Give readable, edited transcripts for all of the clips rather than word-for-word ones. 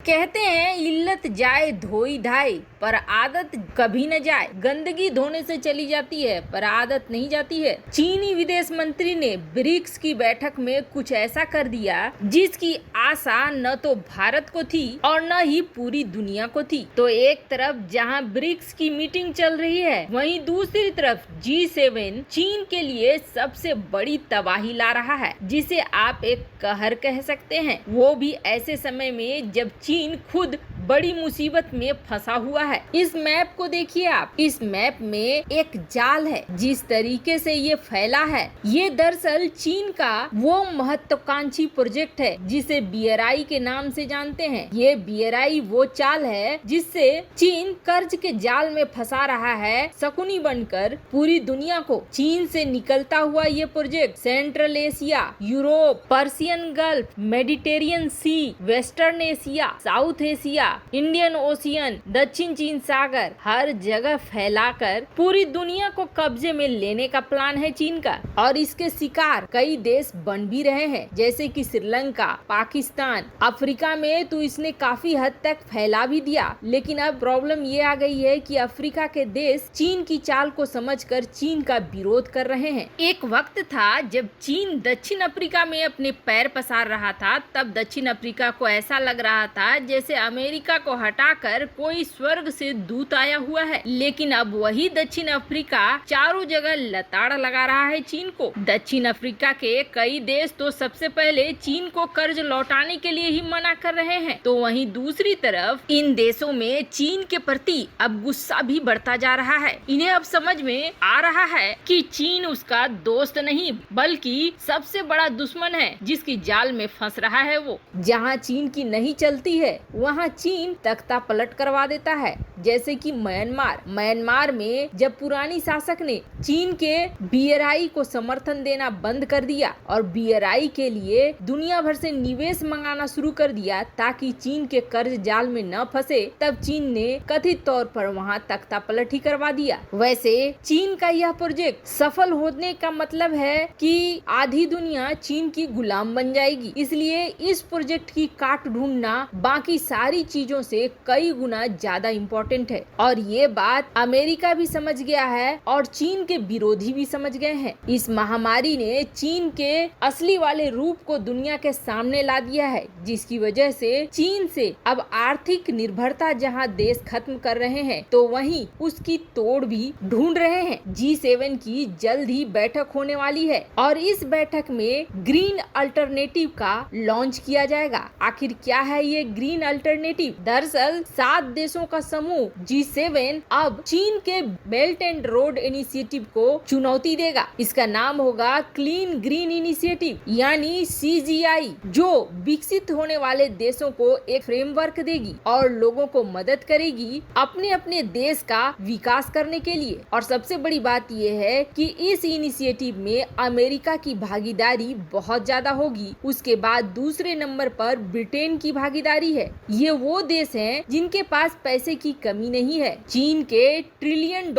कहते हैं इल्लत जाए धोई धाय पर आदत कभी न जाए। गंदगी धोने से चली जाती है पर आदत नहीं जाती है। चीनी विदेश मंत्री ने ब्रिक्स की बैठक में कुछ ऐसा कर दिया जिसकी आशा न तो भारत को थी और न ही पूरी दुनिया को थी। तो एक तरफ जहां ब्रिक्स की मीटिंग चल रही है, वहीं दूसरी तरफ G7 चीन के लिए सबसे बड़ी तबाही ला रहा है, जिसे आप एक कहर कह सकते हैं। वो भी ऐसे समय में जब चीन खुद बड़ी मुसीबत में फंसा हुआ है। इस मैप को देखिए आप। इस मैप में एक जाल है। जिस तरीके से ये फैला है, ये दरअसल चीन का वो महत्वाकांक्षी प्रोजेक्ट है जिसे BRI के नाम से जानते हैं। ये BRI वो चाल है जिससे चीन कर्ज के जाल में फंसा रहा है शकुनी बनकर पूरी दुनिया को। चीन से निकलता हुआ ये project central Asia, Europe, Persian Gulf, Mediterranean Sea, western Asia, south Asia, Indian Ocean, दक्षिण चीन सागर, हर जगह फैलाकर पूरी दुनिया को कब्जे में लेने का प्लान है चीन का। और इसके शिकार कई देश बन भी रहे हैं, जैसे कि श्रीलंका, पाकिस्तान। अफ्रीका में तो इसने काफी हद तक फैला भी दिया। लेकिन अब प्रॉब्लम ये आ गई है कि अफ्रीका के देश चीन की चाल को समझकर चीन का विरोध कर रहे हैं। एक वक्त था जब चीन दक्षिण अफ्रीका में अपने पैर पसार रहा था। तब दक्षिण अफ्रीका को ऐसा लग रहा था जैसे अमेरिका को हटाकर कोई स्वर्ग से दूत आया हुआ है। लेकिन अब वही दक्षिण अफ्रीका चारों जगह लताड़ लगा रहा है चीन को। दक्षिण अफ्रीका के कई देश तो सबसे पहले चीन को कर्ज लौटाने के लिए ही मना कर रहे हैं। तो वहीं दूसरी तरफ इन देशों में चीन के प्रति अब गुस्सा भी बढ़ता जा रहा है। इन्हें अब समझ में आ रहा है कि चीन उसका दोस्त नहीं बल्कि सबसे बड़ा दुश्मन है, जिसकी जाल में फंस रहा है वो। जहाँ चीन की नहीं चलती है वहाँ चीन तख्ता पलट करवा देता है। जैसे कि म्यांमार में जब पुरानी शासक ने चीन के BRI को समर्थन देना बंद कर दिया और BRI के लिए दुनिया भर से निवेश मंगाना शुरू कर दिया ताकि चीन के कर्ज जाल में न फंसे, तब चीन ने कथित तौर पर वहां तख्ता पलट ही करवा दिया। वैसे चीन का यह प्रोजेक्ट सफल होने का मतलब है कि आधी दुनिया चीन की गुलाम बन जाएगी। इसलिए इस प्रोजेक्ट की काट ढूंढना बाकी सारी चीजों से कई गुना ज्यादा इम्पोर्टेंट है। और ये बात अमेरिका भी समझ गया है और चीन के विरोधी भी समझ गए हैं। इस महामारी ने चीन के असली वाले रूप को दुनिया के सामने ला दिया है, जिसकी वजह से चीन से अब आर्थिक निर्भरता जहां देश खत्म कर रहे हैं, तो वहीं उसकी तोड़ भी ढूंढ रहे हैं। G7 की जल्द ही बैठक होने वाली है और इस बैठक में ग्रीन अल्टरनेटिव का लॉन्च किया जाएगा। आखिर क्या है ये ग्रीन अल्टरनेटिव? दरअसल 7 देशों का समूह G7 अब चीन के बेल्ट एंड रोड इनिशिएटिव को चुनौती देगा। इसका नाम होगा क्लीन ग्रीन इनिशिएटिव यानी CGI, जो विकसित होने वाले देशों को एक फ्रेमवर्क देगी और लोगों को मदद करेगी अपने अपने देश का विकास करने के लिए। और सबसे बड़ी बात यह है कि इस इनिशिएटिव में अमेरिका की भागीदारी बहुत ज्यादा होगी। उसके बाद दूसरे नंबर पर ब्रिटेन की भागीदारी है। ये वो देश हैं जिनके पास पैसे की कमी नहीं है। चीन के $1 ट्रिलियन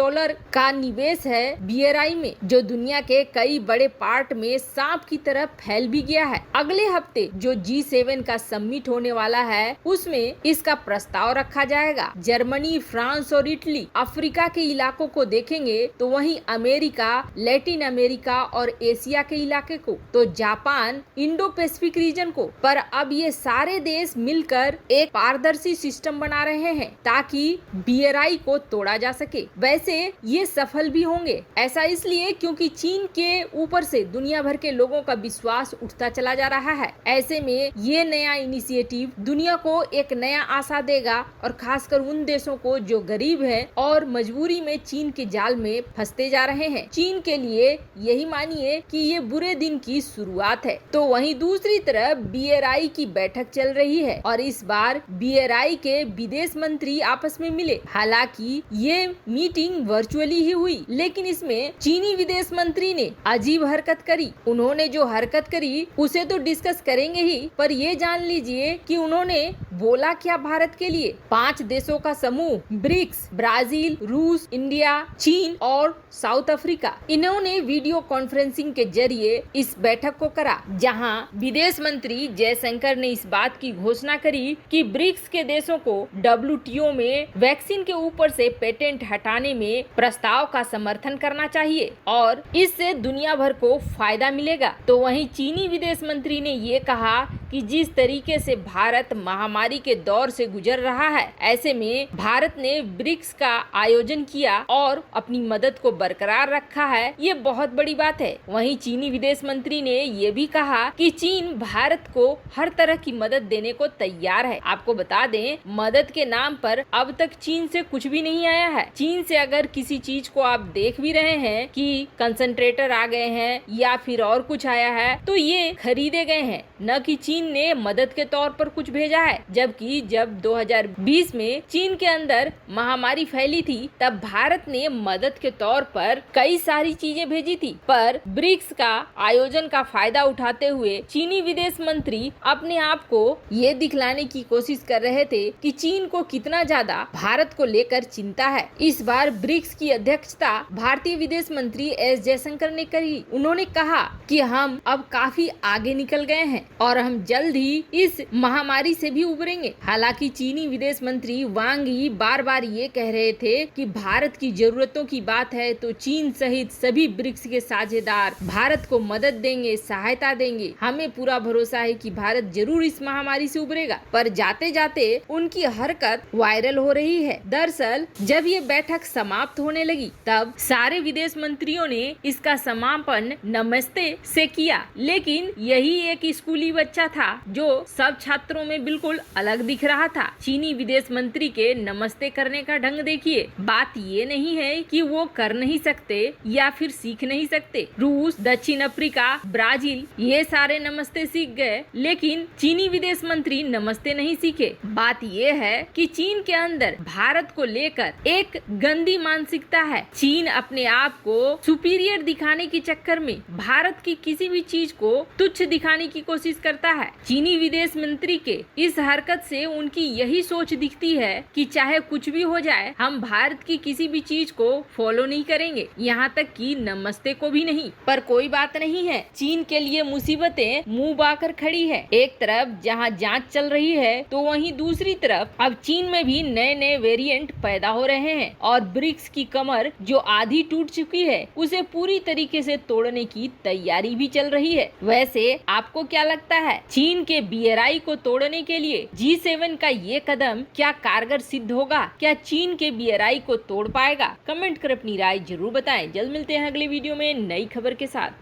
का निवेश है BRI में, जो दुनिया के कई बड़े पार्ट में सांप की तरह फैल भी गया है। अगले हफ्ते जो G7 का समिट होने वाला है, उसमें इसका प्रस्ताव रखा जाएगा। जर्मनी, फ्रांस और इटली अफ्रीका के इलाकों को देखेंगे तो वहीं अमेरिका, लैटिन अमेरिका और एशिया के इलाके को, तो जापान इंडो पैसिफिक रीजन को। पर अब ये सारे देश मिलकर एक पारदर्शी सिस्टम बना रहे हैं ताकि BRI को तोड़ा जा सके। वैसे ये सफल भी होंगे। ऐसा इसलिए क्योंकि चीन के ऊपर से दुनिया भर के लोगों का विश्वास उठता चला जा रहा है। ऐसे में ये नया इनिशिएटिव दुनिया को एक नया आशा देगा और खासकर उन देशों को जो गरीब है और मजबूरी में चीन के जाल में फंसते जा रहे हैं। चीन के लिए यही मानिए कि ये बुरे दिन की शुरुआत है। तो वहीं दूसरी तरफ BRI की बैठक चल रही है और इस बार BRI के विदेश मंत्री आपस में मिले। हालांकि ये मीटिंग वर्चुअली ही हुई, लेकिन इसमें चीनी विदेश मंत्री ने अजीब हरकत करी। उन्होंने जो हरकत करी उसे तो डिस्कस करेंगे ही, पर ये जान लीजिए कि उन्होंने बोला क्या भारत के लिए? 5 देशों का समूह ब्रिक्स, ब्राजील, रूस, इंडिया, चीन और साउथ अफ्रीका, इन्होंने वीडियो कॉन्फ्रेंसिंग के जरिए इस बैठक को करा, जहां विदेश मंत्री जयशंकर ने इस बात की घोषणा करी कि ब्रिक्स के देशों को WTO में वैक्सीन के ऊपर से पेटेंट हटाने में प्रस्ताव का समर्थन करना चाहिए और इससे दुनिया भर को फायदा मिलेगा। तो वहीं चीनी विदेश मंत्री ने ये कहा कि जिस तरीके से भारत महामारी के दौर से गुजर रहा है, ऐसे में भारत ने ब्रिक्स का आयोजन किया और अपनी मदद को बरकरार रखा है, ये बहुत बड़ी बात है। वहीं चीनी विदेश मंत्री ने ये भी कहा कि चीन भारत को हर तरह की मदद देने को तैयार है। आपको बता दें, मदद के नाम पर अब तक चीन से कुछ भी नहीं आया है। चीन से अगर किसी चीज को आप देख भी रहे हैं कि कंसंट्रेटर आ गए हैं या फिर और कुछ आया है, तो ये खरीदे गए हैं, न कि चीन ने मदद के तौर पर कुछ भेजा है। जबकि जब 2020 में चीन के अंदर महामारी फैली थी, तब भारत ने मदद के तौर पर कई सारी चीजें भेजी थी। पर ब्रिक्स का आयोजन का फायदा उठाते हुए चीनी विदेश मंत्री अपने आप को ये दिखलाने की कोशिश कर रहे थे कि चीन को कितना ज्यादा भारत को लेकर चिंता है। इस बार ब्रिक्स की अध्यक्षता भारतीय विदेश मंत्री एस जयशंकर ने करी। उन्होंने कहा कि हम अब काफी आगे निकल गए हैं और हम जल्द ही इस महामारी से भी उबरेंगे। हालांकि चीनी विदेश मंत्री वांग यी बार बार ये कह रहे थे कि भारत की जरूरतों की बात है तो चीन सहित सभी ब्रिक्स के साझेदार भारत को मदद देंगे, सहायता देंगे। हमें पूरा भरोसा है कि भारत जरूर इस महामारी से उबरेगा। पर जाते जाते उनकी हरकत वायरल हो रही है। दरअसल जब ये बैठक समाप्त होने लगी, तब सारे विदेश मंत्रियों ने इसका समापन नमस्ते से किया, लेकिन यही एक स्कूली बच्चा था जो सब छात्रों में बिल्कुल अलग दिख रहा था। चीनी विदेश मंत्री के नमस्ते करने का ढंग देखिए। बात ये नहीं है कि वो कर नहीं सकते या फिर सीख नहीं सकते। रूस, दक्षिण अफ्रीका, ब्राजील ये सारे नमस्ते सीख गए, लेकिन चीनी विदेश मंत्री नमस्ते नहीं सीखे। बात ये है कि चीन के अंदर भारत को लेकर एक गंदी मानसिकता है। चीन अपने आप को सुपीरियर दिखाने के चक्कर में भारत की किसी भी चीज को तुच्छ दिखाने की कोशिश करता है। चीनी विदेश मंत्री के इस हरकत से उनकी यही सोच दिखती है कि चाहे कुछ भी हो जाए, हम भारत की किसी भी चीज को फॉलो नहीं करेंगे, यहाँ तक कि नमस्ते को भी नहीं। पर कोई बात नहीं है, चीन के लिए मुसीबतें मुंह बाकर खड़ी है। एक तरफ जहाँ जांच चल रही है, तो वहीं दूसरी तरफ अब चीन में भी नए नए वेरिएंट पैदा हो रहे हैं और ब्रिक्स की कमर जो आधी टूट चुकी है, उसे पूरी तरीके से तोड़ने की तैयारी भी चल रही है। वैसे आपको क्या लगता है, चीन के BRI को तोड़ने के लिए G7 का ये कदम क्या कारगर सिद्ध होगा? क्या चीन के BRI को तोड़ पाएगा? कमेंट कर अपनी राय जरूर बताएं। जल्द मिलते हैं अगले वीडियो में नई खबर के साथ।